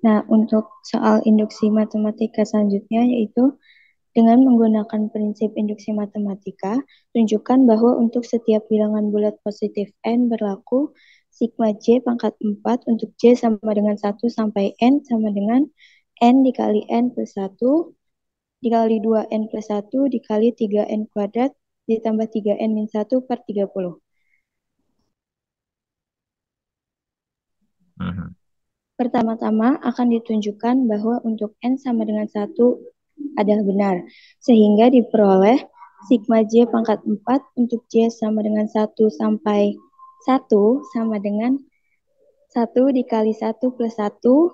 Nah, untuk soal induksi matematika selanjutnya yaitu dengan menggunakan prinsip induksi matematika, tunjukkan bahwa untuk setiap bilangan bulat positif n berlaku sigma j pangkat 4 untuk j sama dengan 1 sampai n sama dengan n dikali n plus 1 dikali 2n plus 1 dikali 3n kuadrat ditambah 3n min 1 per 30. Mhm. Pertama-tama akan ditunjukkan bahwa untuk n sama dengan 1 adalah benar, sehingga diperoleh sigma j pangkat 4 untuk j sama dengan 1 sampai 1 sama dengan 1 dikali 1 plus 1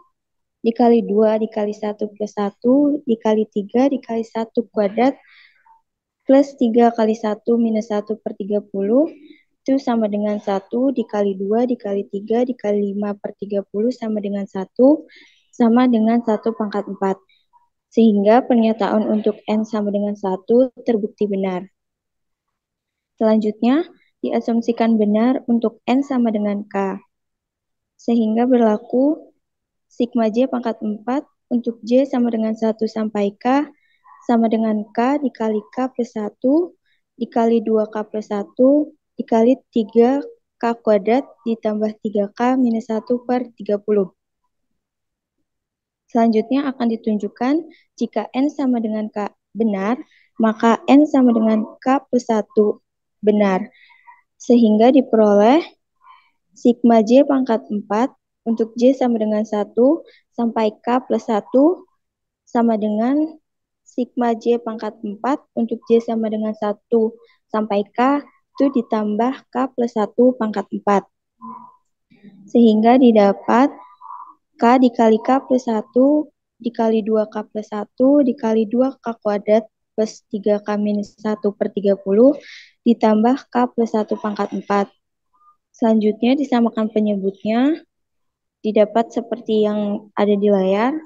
dikali 2 dikali 1 plus 1 dikali 3 dikali 1 kuadrat plus 3 kali 1 minus 1 per 30 itu sama dengan 1 dikali 2 dikali 3 dikali 5 per 30 sama dengan 1 sama dengan 1 pangkat 4. Sehingga pernyataan untuk N sama dengan 1 terbukti benar. Selanjutnya, diasumsikan benar untuk N sama dengan K. Sehingga berlaku sigma J pangkat 4 untuk J sama dengan 1 sampai K sama dengan K dikali K plus 1 dikali 2K plus 1 dikali 3K kuadrat ditambah 3K minus 1 per 30. Selanjutnya akan ditunjukkan jika N sama dengan K benar, maka N sama dengan K plus 1 benar. Sehingga diperoleh sigma J pangkat 4 untuk J sama dengan 1 sampai K plus 1 sama dengan sigma J pangkat 4 untuk J sama dengan 1 sampai K itu ditambah K plus 1 pangkat 4. Sehingga didapat K dikali K plus 1 dikali 2K plus 1 dikali 2K kuadrat plus 3K minus 1 per 30 ditambah K plus 1 pangkat 4. Selanjutnya disamakan penyebutnya, didapat seperti yang ada di layar.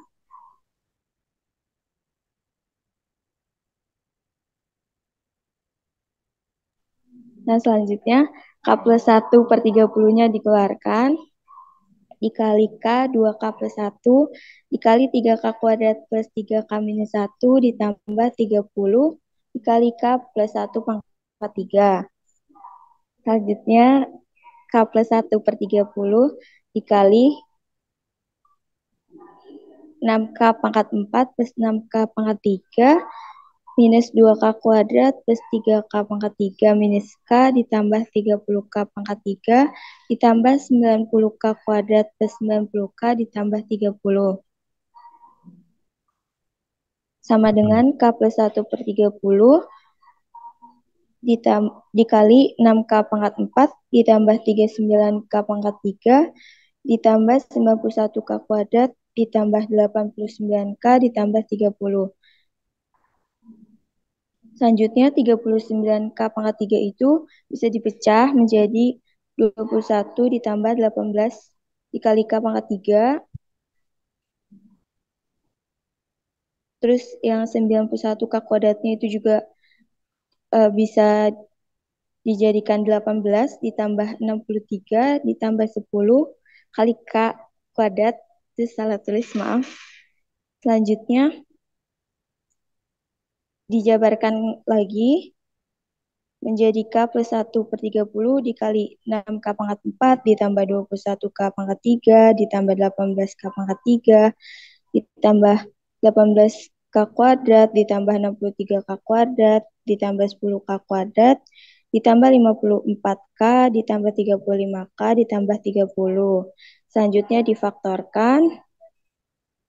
Nah, selanjutnya K plus 1 per 30-nya dikeluarkan, dikali K 2K plus 1, dikali 3K kuadrat plus 3K minus 1, ditambah 30, dikali K plus 1 pangkat 3. Selanjutnya K plus 1 per 30 dikali 6K pangkat 4 plus 6K pangkat 3 minus 2K kuadrat plus 3K pangkat 3 minus K ditambah 30K pangkat 3 ditambah 90K kuadrat plus 90K ditambah 30. Sama dengan K plus 1 per 30 dikali 6K pangkat 4 ditambah 39K pangkat 3 ditambah 91K kuadrat ditambah 89K ditambah 30. Selanjutnya 39K pangkat 3 itu bisa dipecah menjadi 21 ditambah 18 dikali K pangkat 3. Terus yang 91K kuadratnya itu juga bisa dijadikan 18 ditambah 63 ditambah 10 kali K kuadrat. Itu salah tulis, maaf. Selanjutnya dijabarkan lagi menjadi K plus 1 per 30 dikali 6K pangkat 4 ditambah 21K pangkat 3 ditambah 18K pangkat 3 ditambah 18K kuadrat ditambah 63K kuadrat ditambah 10K kuadrat ditambah 54K ditambah 35K ditambah 30. Selanjutnya difaktorkan,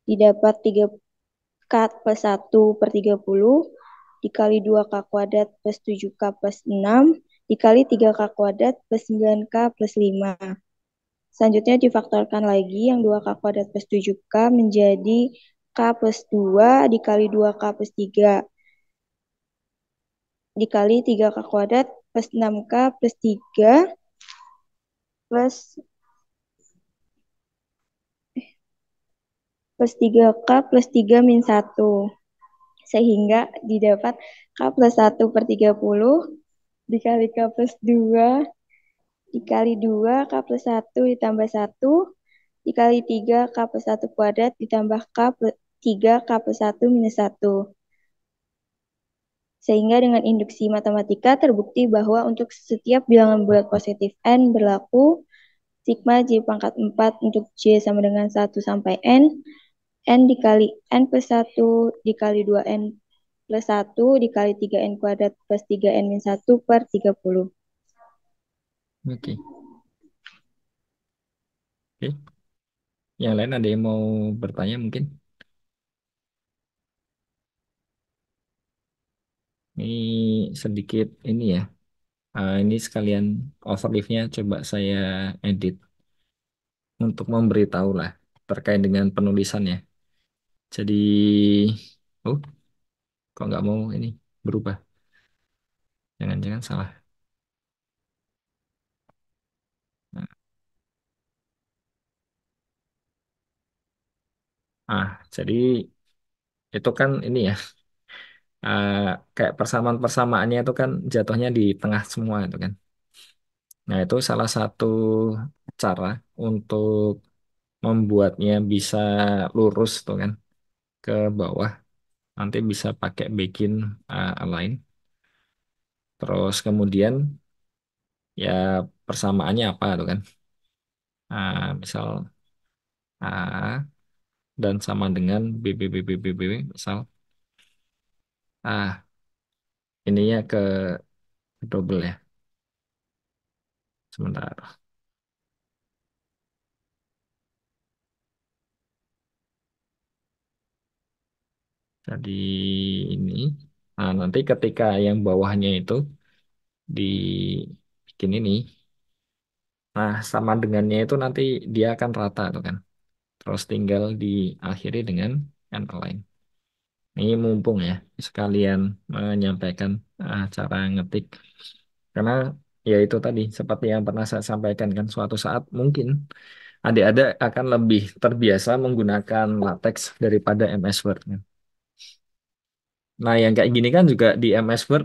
didapat 3K plus 1 per 30 dikali 2K kuadrat plus 7K plus 6 dikali 3K kuadrat plus 9K plus 5. Selanjutnya difaktorkan lagi yang 2K kuadrat plus 7K menjadi K plus 2 dikali 2K plus 3 dikali 3K kuadrat plus 6K plus 3 plus 3K plus 3 min 1. Sehingga didapat K plus 1 per 30 dikali K plus 2 dikali 2 K plus 1 ditambah 1 dikali 3 K plus 1 kuadrat ditambah K plus 3 K plus 1 minus 1. Sehingga dengan induksi matematika terbukti bahwa untuk setiap bilangan bulat positif N berlaku sigma J pangkat 4 untuk J sama dengan 1 sampai N dikali N plus 1 dikali 2N plus 1 dikali 3N kuadrat plus 3N minus 1 per 30. Oke. Oke. Yang lain ada yang mau bertanya mungkin? Ini sedikit ini ya. Ini sekalian overleaf-nya coba saya edit untuk memberitahu lah terkait dengan penulisannya. Jadi, oh, kok nggak mau ini berubah? Jangan-jangan salah. Nah, jadi itu kan ini ya, ah, kayak persamaan-persamaannya itu kan jatuhnya di tengah semua itu kan. Nah, itu salah satu cara untuk membuatnya bisa lurus tuh kan ke bawah. Nanti bisa pakai begin align. Terus kemudian ya persamaannya apa tuh kan? Misal A dan sama dengan B, misal ininya ke double ya. Sebentar. Jadi ini nanti ketika yang bawahnya itu dibikin ini, nah sama dengannya itu nanti dia akan rata tuh kan. Terus tinggal diakhiri dengan end align. Ini mumpung ya, sekalian menyampaikan cara ngetik. Karena ya itu tadi, seperti yang pernah saya sampaikan kan, suatu saat mungkin adik-adik akan lebih terbiasa menggunakan LaTeX daripada MS Word, kan. Nah, yang kayak gini kan juga di MS Word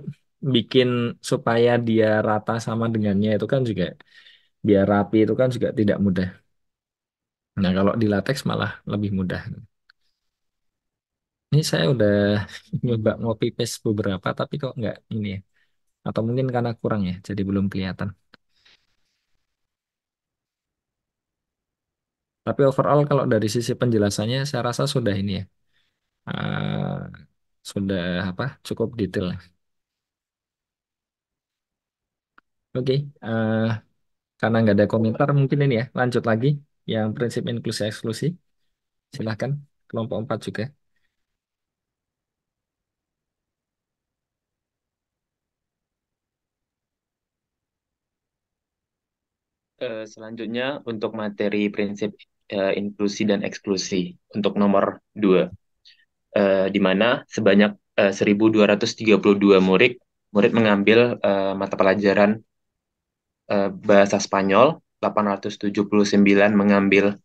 bikin supaya dia rata sama dengannya itu kan juga biar rapi itu kan juga tidak mudah. Nah, kalau di LaTeX malah lebih mudah. Ini saya udah nyoba ngopi paste beberapa tapi kok nggak ini ya. Atau mungkin karena kurang ya, jadi belum kelihatan. Tapi overall kalau dari sisi penjelasannya saya rasa sudah ini ya. eh, sudah apa? Cukup detail lah. Oke, karena nggak ada komentar mungkin ini ya. Lanjut lagi yang prinsip inklusi eksklusi. Silahkan kelompok 4 juga. Selanjutnya untuk materi prinsip inklusi dan eksklusi untuk nomor 2, di mana sebanyak 1.232 murid mengambil mata pelajaran bahasa Spanyol, 879 mengambil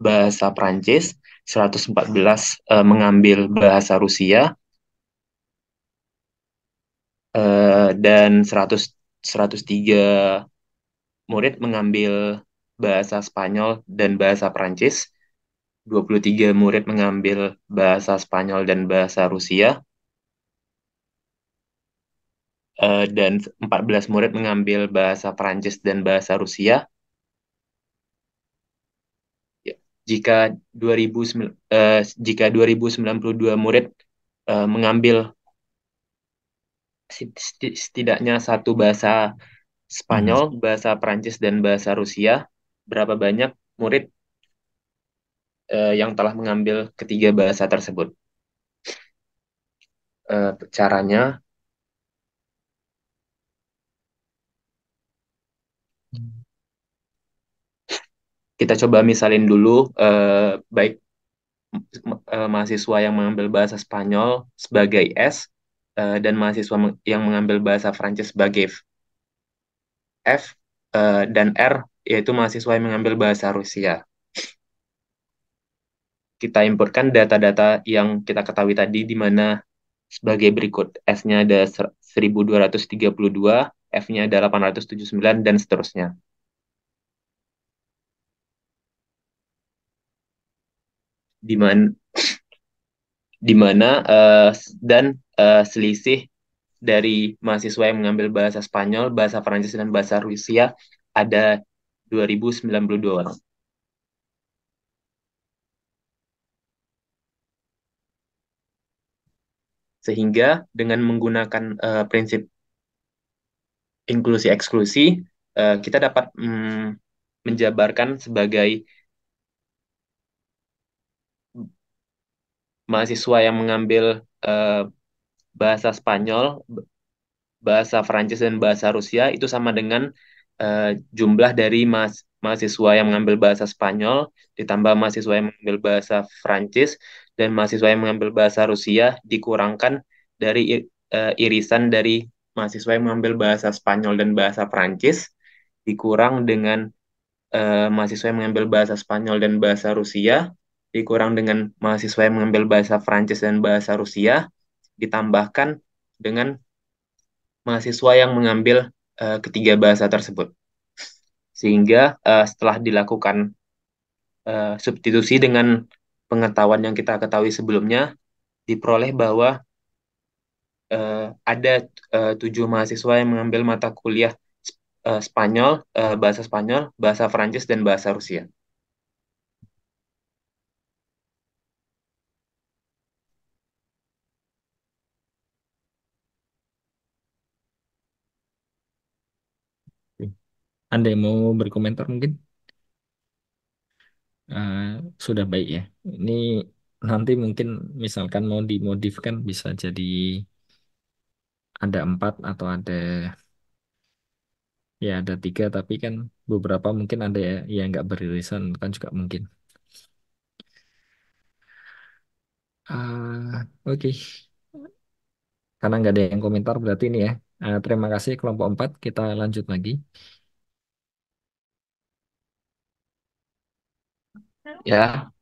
bahasa Prancis, 114 mengambil bahasa Rusia, dan 103 murid mengambil bahasa Spanyol dan bahasa Prancis, 23 murid mengambil bahasa Spanyol dan bahasa Rusia, dan 14 murid mengambil bahasa Prancis dan bahasa Rusia. Ya, jika 2092 murid mengambil setidaknya satu bahasa Mhm. Spanyol, bahasa Prancis, dan bahasa Rusia, berapa banyak murid yang telah mengambil ketiga bahasa tersebut? Caranya, kita coba misalin dulu, baik mahasiswa yang mengambil bahasa Spanyol sebagai S, dan mahasiswa yang mengambil bahasa Prancis sebagai F, dan R, yaitu mahasiswa yang mengambil bahasa Rusia. Kita importkan data-data yang kita ketahui tadi, di mana sebagai berikut. S-nya ada 1.232, F-nya ada 879, dan seterusnya. di mana di mana dan selisih dari mahasiswa yang mengambil bahasa Spanyol, bahasa Prancis, dan bahasa Rusia ada 2.092 orang. Sehingga dengan menggunakan prinsip inklusi eksklusi, kita dapat menjabarkan sebagai mahasiswa yang mengambil bahasa Spanyol, bahasa Prancis, dan bahasa Rusia itu sama dengan jumlah dari mahasiswa yang mengambil bahasa Spanyol ditambah mahasiswa yang mengambil bahasa Prancis dan mahasiswa yang mengambil bahasa Rusia dikurangkan dari irisan dari mahasiswa yang mengambil bahasa Spanyol dan bahasa Prancis dikurang dengan mahasiswa yang mengambil bahasa Spanyol dan bahasa Rusia dikurang dengan mahasiswa yang mengambil bahasa Prancis dan bahasa Rusia ditambahkan dengan mahasiswa yang mengambil ketiga bahasa tersebut. Sehingga setelah dilakukan substitusi dengan pengetahuan yang kita ketahui sebelumnya, diperoleh bahwa ada 7 mahasiswa yang mengambil mata kuliah Spanyol, bahasa Spanyol, bahasa Prancis, dan bahasa Rusia. Anda yang mau berkomentar mungkin? Eh, sudah baik ya. Ini nanti mungkin misalkan mau dimodifkan bisa jadi ada 4 atau ada ya ada 3 tapi kan beberapa mungkin ada ya yang nggak beririsan kan juga mungkin. Oke. Karena nggak ada yang komentar berarti ini ya. Terima kasih kelompok 4. Kita lanjut lagi. Ya,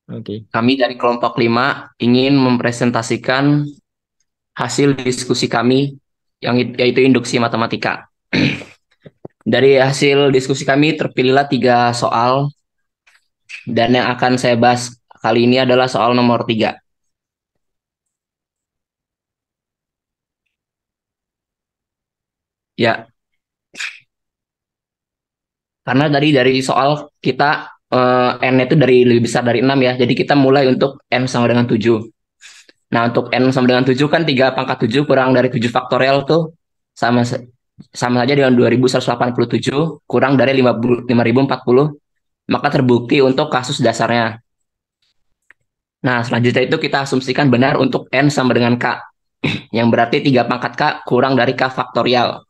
Oke. kami dari kelompok 5 ingin mempresentasikan hasil diskusi kami yaitu induksi matematika. Dari hasil diskusi kami terpilihlah 3 soal dan yang akan saya bahas kali ini adalah soal nomor 3. Ya, karena dari soal kita n itu dari lebih besar dari 6 ya. Jadi kita mulai untuk n sama dengan 7. Nah, untuk n sama dengan 7 kan 3 pangkat 7 kurang dari 7 faktorial tuh sama sama saja dengan 2187 kurang dari 5040, maka terbukti untuk kasus dasarnya. Nah, selanjutnya itu kita asumsikan benar untuk n sama dengan k, yang berarti 3 pangkat k kurang dari k faktorial.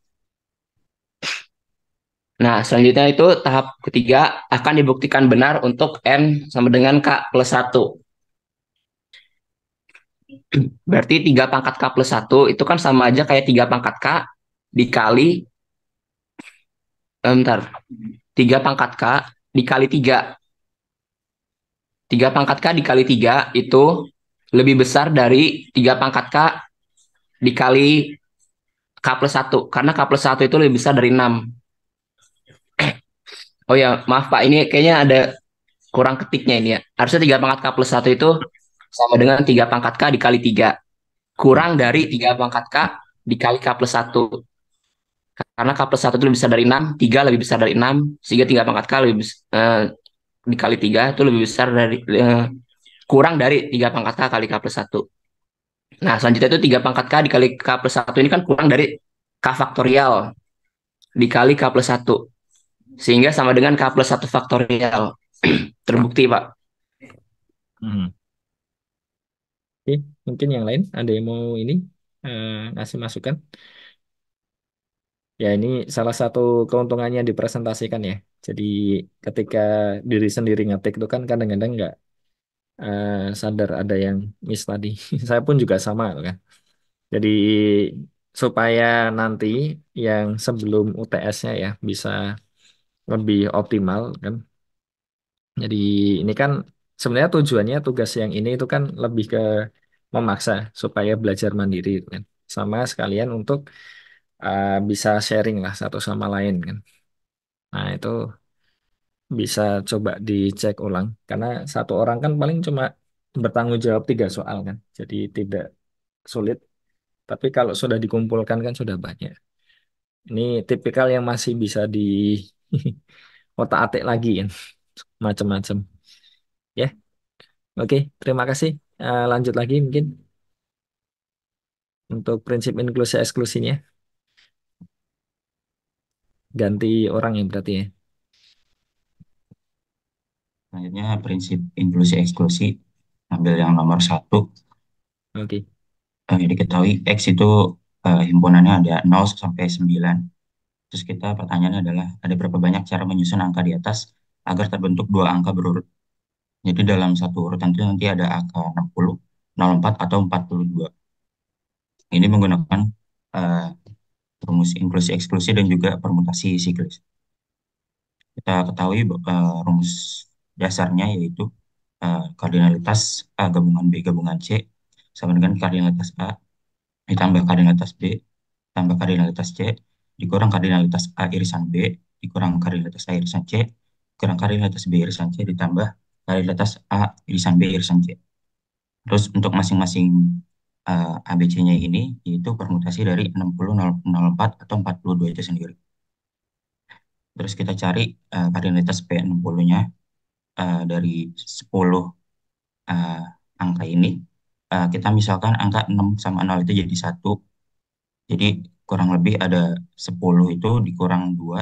Nah, selanjutnya itu tahap ketiga akan dibuktikan benar untuk n sama dengan k plus 1. Berarti 3 pangkat k plus 1 itu kan sama aja kayak 3 pangkat k dikali, bentar, 3 pangkat k dikali 3. 3 pangkat k dikali 3 itu lebih besar dari 3 pangkat k dikali k plus 1. Karena k plus 1 itu lebih besar dari 6. Oh ya, maaf Pak, ini kayaknya ada kurang ketiknya ini ya. Harusnya 3 pangkat K plus 1 itu sama dengan 3 pangkat K dikali 3. Kurang dari 3 pangkat K dikali K plus 1. Karena K plus 1 itu lebih besar dari 6, 3 lebih besar dari 6, sehingga 3 pangkat K dikali 3 itu lebih besar dari kurang dari 3 pangkat K kali K plus 1. Nah, selanjutnya itu 3 pangkat K dikali K plus 1 ini kan kurang dari K faktorial dikali K plus 1. Sehingga sama dengan K plus 1 faktorial. Terbukti, Pak. Hmm. Oke, mungkin yang lain ada yang mau ini ngasih masukan? Ya, ini salah satu keuntungannya dipresentasikan ya. Jadi ketika diri sendiri ngetik itu kan kadang-kadang nggak sadar ada yang miss tadi. Saya pun juga sama tuh kan. Jadi supaya nanti yang sebelum UTS-nya ya bisa lebih optimal kan. Jadi ini kan sebenarnya tujuannya tugas yang ini itu kan lebih ke memaksa supaya belajar mandiri gitu kan. Sama sekalian untuk bisa sharing lah satu sama lain kan. Nah itu bisa coba dicek ulang. Karena satu orang kan paling cuma bertanggung jawab 3 soal kan. Jadi tidak sulit. Tapi kalau sudah dikumpulkan kan sudah banyak. Ini tipikal yang masih bisa di otak-atik lagi kan. Macam-macam. Ya, oke. Terima kasih. Lanjut lagi mungkin untuk prinsip inklusi eksklusinya. Ganti orang ya berarti ya. Selanjutnya prinsip inklusi eksklusi, ambil yang nomor 1. Oke. Diketahui X itu himpunannya ada 0 sampai 9. Terus pertanyaannya adalah ada berapa banyak cara menyusun angka di atas agar terbentuk dua angka berurut. Jadi dalam satu urutan itu nanti ada angka 60, 04, atau 42. Ini menggunakan eh, rumus inklusi eksklusi dan juga permutasi siklis. Kita ketahui rumus dasarnya yaitu kardinalitas A gabungan B gabungan C sama dengan kardinalitas A ditambah kardinalitas B tambah kardinalitas C dikurang kardinalitas A irisan B dikurang kardinalitas A irisan C dikurang kardinalitas B irisan C ditambah kardinalitas A irisan B irisan C. Terus untuk masing-masing ABC-nya ini yaitu permutasi dari 60, 004, atau 42 itu sendiri. Terus kita cari kardinalitas P60-nya dari 10 eh, angka ini. Kita misalkan angka 6 sama 0 itu jadi 1. Jadi kurang lebih ada 10 itu dikurang 2,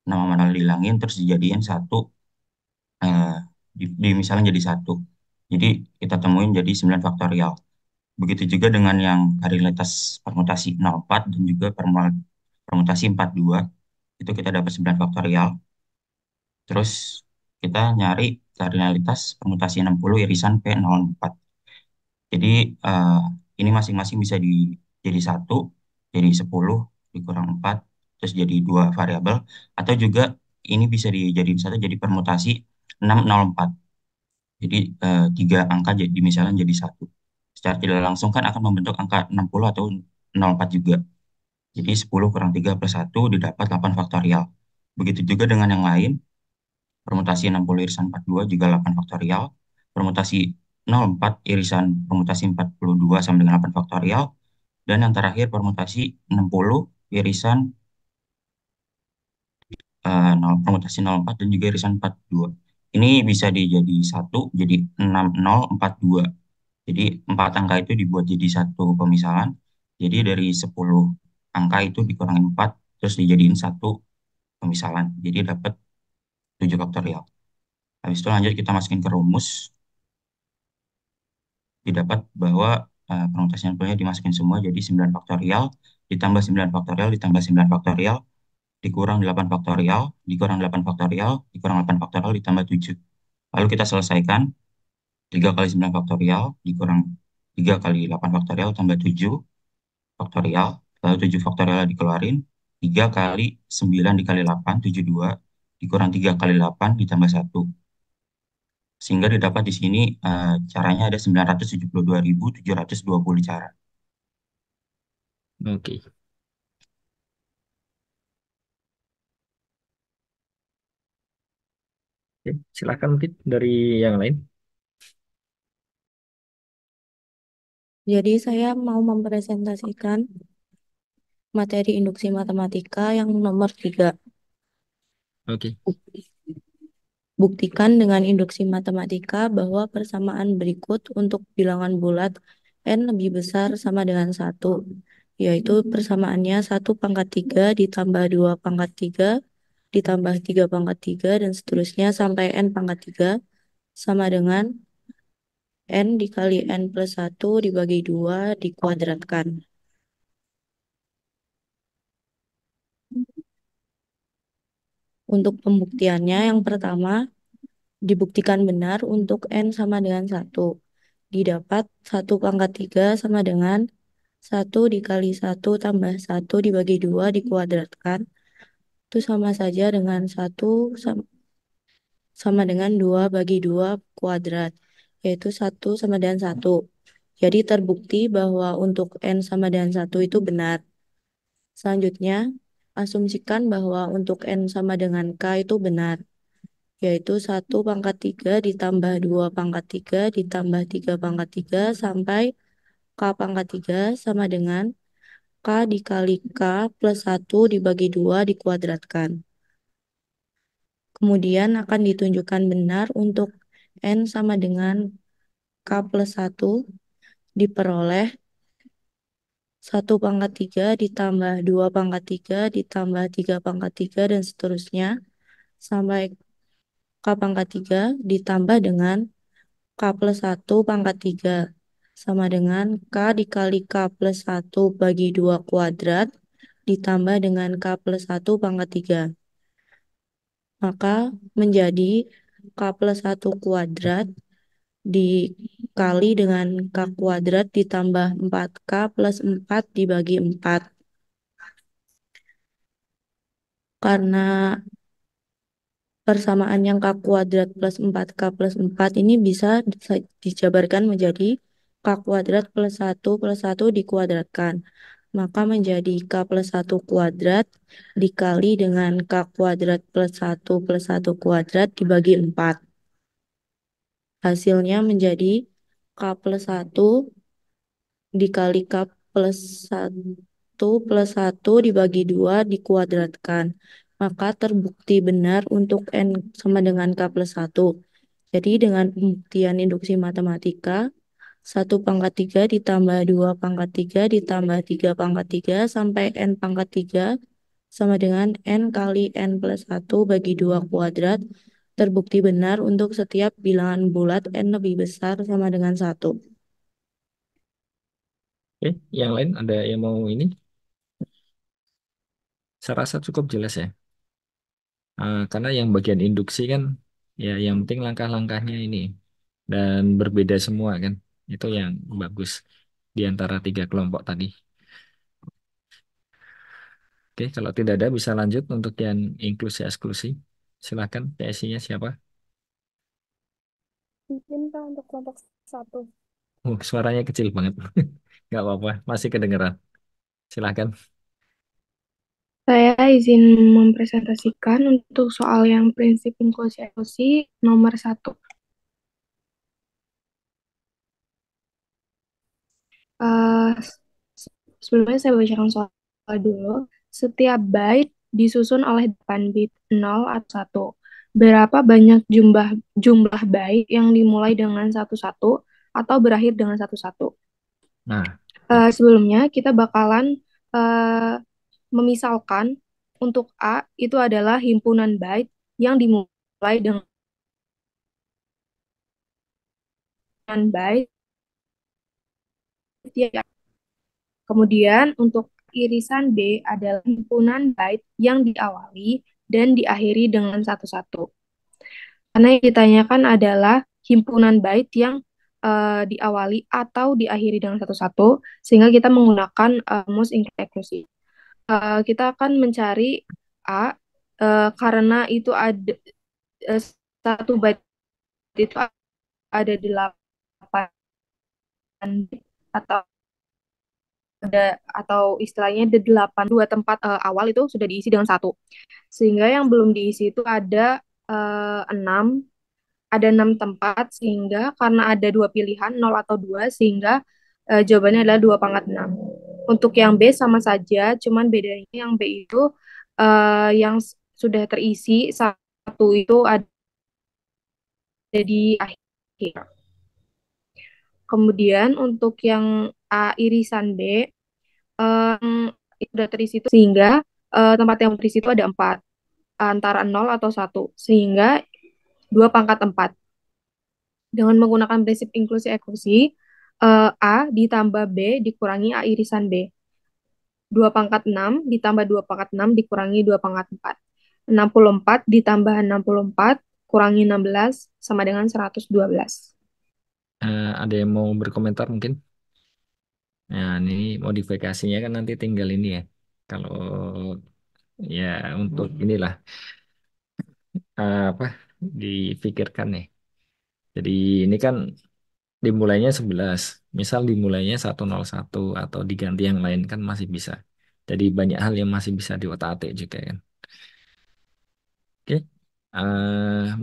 nama mana dihilangin, terus dijadiin 1, eh, misalnya jadi 1. Jadi kita temuin jadi 9 faktorial. Begitu juga dengan yang kardinalitas permutasi 04 dan juga permutasi 42, itu kita dapat 9 faktorial. Terus kita nyari kardinalitas permutasi 60 irisan P04. Jadi eh, ini masing-masing bisa jadi 1, jadi 10, dikurang 4, terus jadi 2 variabel, atau juga ini bisa dijadiin 1 jadi permutasi 604. Jadi 3 angka jadi misalnya jadi 1. Secara tidak langsung kan akan membentuk angka 60 atau 04 juga. Jadi 10 kurang 3 plus 1 didapat 8 faktorial. Begitu juga dengan yang lain, permutasi 60 irisan 42 juga 8 faktorial. Permutasi 04 irisan permutasi 42 sama dengan 8 faktorial. Dan yang terakhir permutasi 60 irisan permutasi 04 dan juga irisan 42. Ini bisa dijadi 1, jadi 6042. Jadi 4 angka itu dibuat jadi satu pemisahan. Jadi dari 10 angka itu dikurangin 4, terus dijadiin satu pemisahan. Jadi dapat 7 faktorial. Habis itu lanjut kita masukin ke rumus. Didapat bahwa permutasi sampelnya dimasukin semua jadi 9 faktorial, ditambah 9 faktorial, ditambah 9 faktorial, dikurang 8 faktorial, dikurang 8 faktorial, dikurang 8 faktorial, ditambah 7. Lalu kita selesaikan 3 kali 9 faktorial, dikurang 3 kali 8 faktorial, tambah 7 faktorial, lalu 7 faktorial dikeluarin, 3 kali 9 dikali 8, 72, dikurang 3 kali 8, ditambah 1. Sehingga didapat di sini caranya ada 972.720 cara. Oke. Oke, silakan mungkin dari yang lain. Jadi saya mau mempresentasikan materi induksi matematika yang nomor 3. Oke. Buktikan dengan induksi matematika bahwa persamaan berikut untuk bilangan bulat n lebih besar sama dengan 1, yaitu persamaannya 1 pangkat 3 ditambah 2 pangkat 3 ditambah 3 pangkat 3 dan seterusnya sampai n pangkat 3 sama dengan n dikali n plus 1 dibagi 2 dikuadratkan. Untuk pembuktiannya yang pertama, dibuktikan benar untuk n sama dengan 1. Didapat 1 pangkat 3 sama dengan 1 dikali 1 tambah 1 dibagi 2 dikuadratkan. Itu sama saja dengan 1 sama dengan 2 bagi 2 kuadrat, yaitu 1 sama dengan 1. Jadi terbukti bahwa untuk n sama dengan 1 itu benar. Selanjutnya, asumsikan bahwa untuk n sama dengan k itu benar. yaitu 1 pangkat 3 ditambah 2 pangkat 3 ditambah 3 pangkat 3 sampai K pangkat 3 sama dengan K dikali K plus 1 dibagi 2 dikuadratkan. Kemudian akan ditunjukkan benar untuk N sama dengan K plus 1 diperoleh 1 pangkat 3 ditambah 2 pangkat 3 ditambah 3 pangkat 3 dan seterusnya sampai K pangkat 3 ditambah dengan K plus 1 pangkat 3 sama dengan K dikali K plus 1 bagi 2 kuadrat ditambah dengan K plus 1 pangkat 3. Maka menjadi K plus 1 kuadrat dikali dengan K kuadrat ditambah 4K plus 4 dibagi 4. Karena persamaan yang K kuadrat plus 4K plus 4 ini bisa dijabarkan menjadi K kuadrat plus 1 dikuadratkan. Maka menjadi K plus 1 kuadrat dikali dengan K kuadrat plus 1 kuadrat dibagi 4. Hasilnya menjadi K plus 1 dikali K plus 1 dibagi 2 dikuadratkan. Maka terbukti benar untuk N sama dengan K plus 1. Jadi dengan pembuktian induksi matematika, 1 pangkat 3 ditambah 2 pangkat 3 ditambah 3 pangkat 3 sampai N pangkat 3 sama dengan N kali N plus 1 bagi 2 kuadrat terbukti benar untuk setiap bilangan bulat N lebih besar sama dengan 1. Oke, yang lain ada yang mau ini? Saya rasa cukup jelas ya. Karena yang bagian induksi kan, ya yang penting langkah-langkahnya ini dan berbeda semua kan. Itu yang bagus di antara 3 kelompok tadi. Oke, kalau tidak ada bisa lanjut untuk yang inklusi eksklusi. Silakan, PSI-nya siapa? Izin Kak untuk kelompok 1. Suaranya kecil banget. Nggak apa-apa, masih kedengeran. Silakan. Saya izin mempresentasikan untuk soal yang prinsip inklusi eksklusi nomor 1. Eh, Sebelumnya saya bacakan soal dulu. Setiap byte disusun oleh 8 bit 0 atau 1. Berapa banyak jumlah jumlah byte yang dimulai dengan 11 atau berakhir dengan 11? Nah, Sebelumnya kita bakalan eh, memisalkan untuk A itu adalah himpunan byte yang dimulai dengan byte ya. Kemudian untuk irisan B adalah himpunan byte yang diawali dan diakhiri dengan 11. Karena yang ditanyakan adalah himpunan byte yang diawali atau diakhiri dengan 11, sehingga kita menggunakan most inclusive. Kita akan mencari A karena itu ada satu byte itu ada 8 bit atau istilahnya ada 8 dua tempat awal itu sudah diisi dengan 1. Sehingga yang belum diisi itu ada 6, ada 6 tempat, sehingga karena ada 2 pilihan 0 atau 2, sehingga jawabannya adalah 2 pangkat 6. Untuk yang B sama saja, cuman bedanya yang B itu yang sudah terisi 1 itu ada di akhir. Kemudian untuk yang A irisan B itu sudah terisi itu, sehingga tempat yang terisi itu ada 4 antara 0 atau 1, sehingga 2 pangkat 4. Dengan menggunakan prinsip inklusi eksklusi, A ditambah B dikurangi A irisan B. 2 pangkat 6 ditambah 2 pangkat 6 dikurangi 2 pangkat 4. 64 ditambah 64 kurangi 16 sama dengan 112. ada yang mau berkomentar mungkin? Nah, ini modifikasinya kan nanti tinggal ini ya. Kalau ya untuk inilah apa difikirkan nih. Jadi ini kan dimulainya 11. Misal dimulainya 101 atau diganti yang lain kan masih bisa. Jadi banyak hal yang masih bisa diotak-atik juga kan. Oke.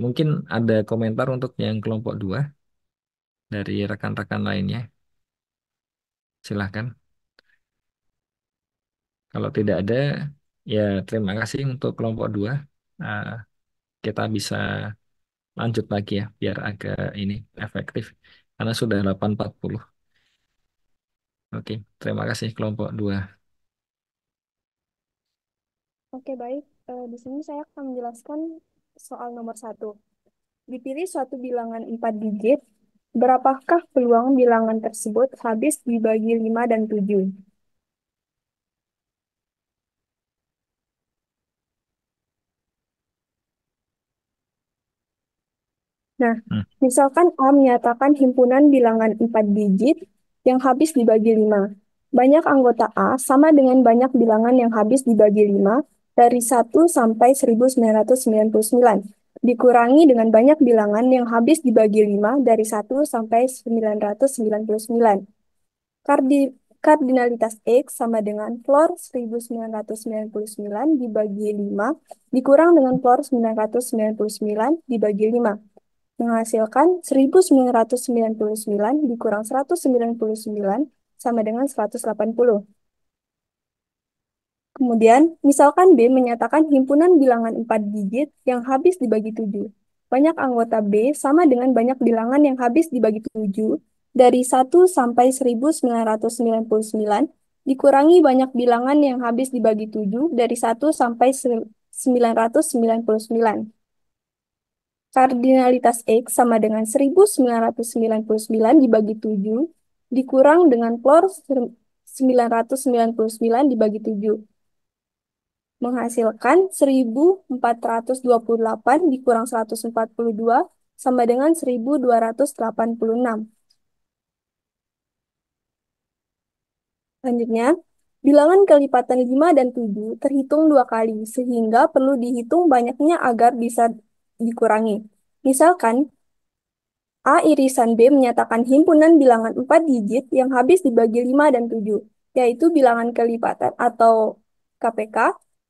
Mungkin ada komentar untuk yang kelompok 2 dari rekan-rekan lainnya. Silahkan. Kalau tidak ada, ya terima kasih untuk kelompok 2. Ah, kita bisa lanjut lagi ya, biar agak ini efektif. Karena sudah 8.40. Oke, terima kasih kelompok 2. Oke, baik. Di sini saya akan menjelaskan soal nomor 1. Dipilih suatu bilangan 4 digit, berapakah peluang bilangan tersebut habis dibagi 5 dan 7? Nah, Hmm. misalkan A menyatakan himpunan bilangan 4 digit yang habis dibagi 5. Banyak anggota A sama dengan banyak bilangan yang habis dibagi 5 dari 1 sampai 1999. Dikurangi dengan banyak bilangan yang habis dibagi 5 dari 1 sampai 999. Kardinalitas X sama dengan floor 1999 dibagi 5 dikurang dengan floor 999 dibagi 5 menghasilkan 1999 dikurang 199 sama dengan 180. Kemudian, misalkan B menyatakan himpunan bilangan 4 digit yang habis dibagi 7. Banyak anggota B sama dengan banyak bilangan yang habis dibagi 7 dari 1 sampai 1999 dikurangi banyak bilangan yang habis dibagi 7 dari 1 sampai 999. Kardinalitas X sama dengan 1999 dibagi 7 dikurang dengan floor 999 dibagi 7 menghasilkan 1428 dikurang 142 sama dengan 1286. Selanjutnya, bilangan kelipatan 5 dan 7 terhitung 2 kali, sehingga perlu dihitung banyaknya agar bisa dikurangi. Misalkan, A irisan B menyatakan himpunan bilangan 4 digit yang habis dibagi 5 dan 7, yaitu bilangan kelipatan atau KPK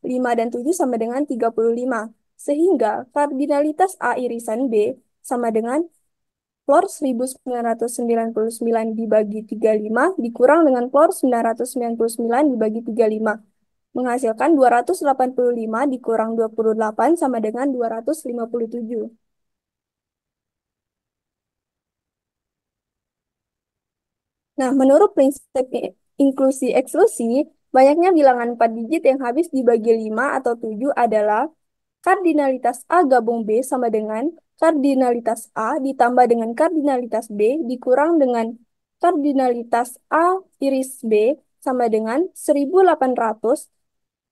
5 dan 7 sama dengan 35. Sehingga kardinalitas A irisan B sama dengan floor 1999 dibagi 35 dikurang dengan floor 999 dibagi 35. Menghasilkan 285 dikurang 28 sama dengan 257. Nah, menurut prinsip inklusi eksklusi, banyaknya bilangan 4 digit yang habis dibagi 5 atau 7 adalah kardinalitas A gabung B sama dengan kardinalitas A ditambah dengan kardinalitas B dikurang dengan kardinalitas A iris B sama dengan 1800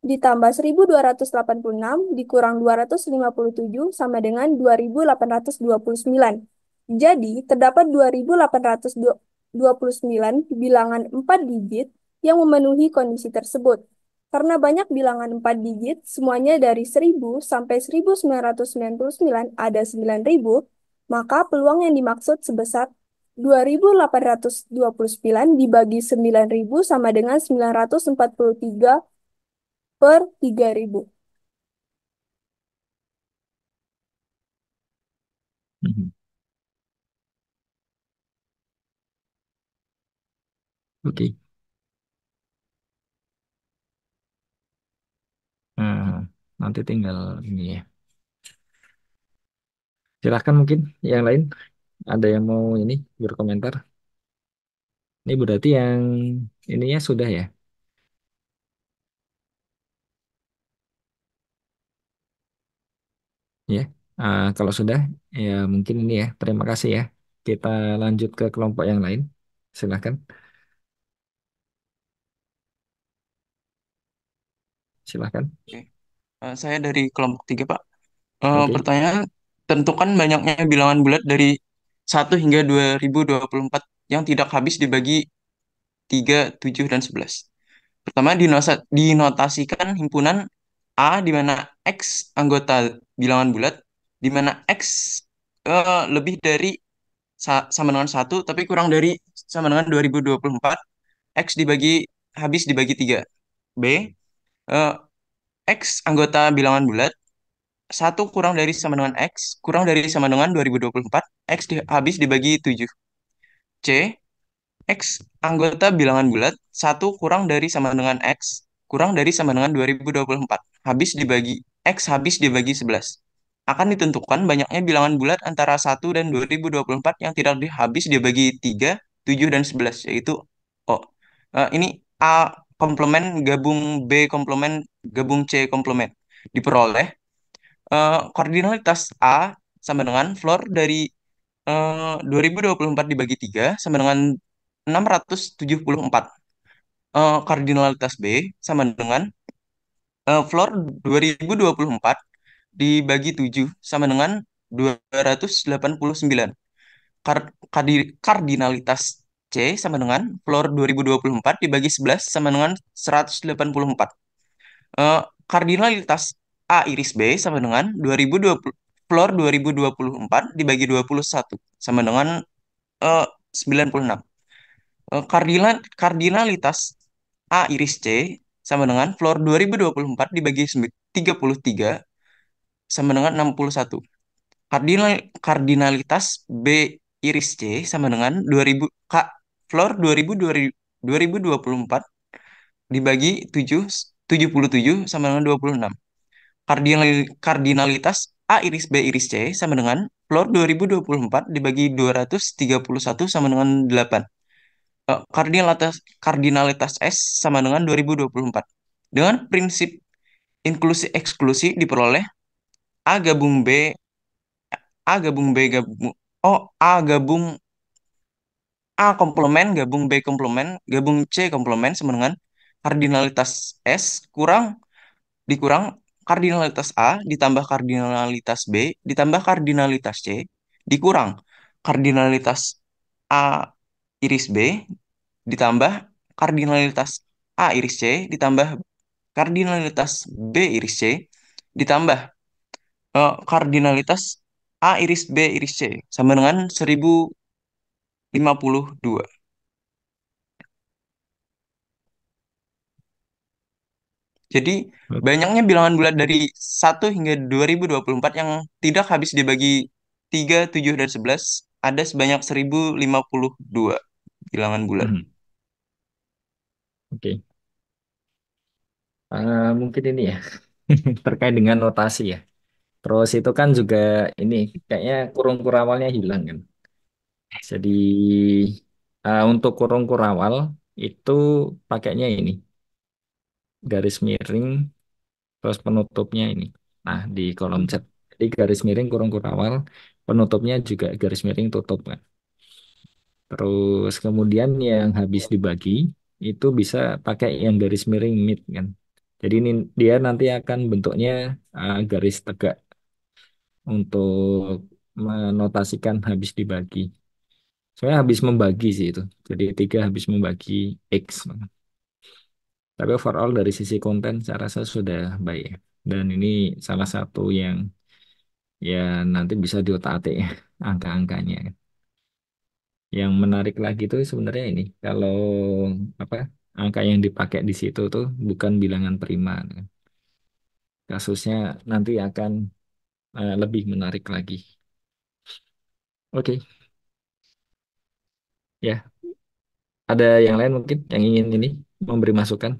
ditambah 1286 dikurang 257 sama dengan 2829. Jadi, terdapat 2829 bilangan 4 digit yang memenuhi kondisi tersebut. Karena banyak bilangan 4 digit, semuanya dari 1000 sampai 1999 ada 9000, maka peluang yang dimaksud sebesar 2829 dibagi 9000 sama dengan 943 per 3000. Mhm. Oke. Nah, nanti tinggal ini ya. Silahkan mungkin yang lain ada yang mau ini berkomentar. Ini berarti yang ininya sudah ya. Ya, kalau sudah, ya mungkin ini ya. Terima kasih ya. Kita lanjut ke kelompok yang lain. Silahkan, silahkan. Oke. Saya dari kelompok 3, Pak. Oke. Pertanyaan, tentukan banyaknya bilangan bulat dari 1 hingga 2024 yang tidak habis dibagi 3, 7, dan 11. Pertama, dinotasikan himpunan A di mana X anggota bilangan bulat, di mana X lebih dari sama dengan 1, tapi kurang dari sama dengan 2024. X habis dibagi 3. B, eh, X anggota bilangan bulat 1 kurang dari sama dengan X kurang dari sama dengan 2024, habis dibagi 7. C. X anggota bilangan bulat 1 kurang dari sama dengan X kurang dari sama dengan 2024 habis dibagi 11. Akan ditentukan banyaknya bilangan bulat antara 1 dan 2024 yang tidak habis dibagi 3, 7, dan 11, yaitu O. Ini A komplement gabung B komplement gabung C komplement. Diperoleh kardinalitas A sama dengan floor dari 2024 dibagi 3 sama dengan 674. Kardinalitas B sama dengan floor 2024 dibagi 7 sama dengan 289. Kardinalitas C sama dengan floor 2024 dibagi 11 sama dengan 184. Kardinalitas A iris B sama dengan 2020 floor 2024 dibagi 21 sama dengan 96. Kardinalitas A iris C sama dengan floor 2024 dibagi 33 sama dengan 61. Kardinalitas B iris C sama dengan 2000 floor 2024 dibagi 77 sama dengan 26. Kardinalitas A iris B iris C sama dengan floor 2024 dibagi 231 sama dengan 8. Kardinalitas S sama dengan 2024. Dengan prinsip inklusi eksklusi diperoleh A gabung B A gabung B gabung A gabung A komplement gabung B komplement gabung C komplement sama dengan kardinalitas S dikurang kardinalitas A ditambah kardinalitas B ditambah kardinalitas C dikurang kardinalitas A iris B ditambah kardinalitas A iris C ditambah kardinalitas B iris C ditambah kardinalitas A iris B iris C sama dengan 1052. Jadi banyaknya bilangan bulat dari 1 hingga 2024 yang tidak habis dibagi 3, 7, dan 11 ada sebanyak 1052 bilangan bulat. Oke. Mungkin ini ya terkait dengan notasi ya. Terus itu kan juga ini kayaknya kurung kurawalnya hilang kan. Jadi untuk kurung kurawal itu pakainya ini garis miring terus penutupnya ini. Nah di kolom chat. Jadi garis miring kurung kurawal penutupnya juga garis miring tutup kan. Terus kemudian yang habis dibagi itu bisa pakai yang garis miring mid kan. Jadi ini dia nanti akan bentuknya garis tegak untuk menotasikan habis dibagi. Saya habis membagi sih itu. Jadi 3 habis membagi X. Tapi overall dari sisi konten saya rasa sudah baik ya. Dan ini salah satu yang ya nanti bisa diotak-atik ya, angka-angkanya. Yang menarik lagi itu sebenarnya ini kalau apa angka yang dipakai di situ tuh bukan bilangan prima. Kasusnya nanti akan lebih menarik lagi. Oke, ya. Ada yang lain mungkin yang ingin ini memberi masukan?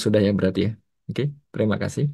Sudah ya berarti ya. Oke, terima kasih.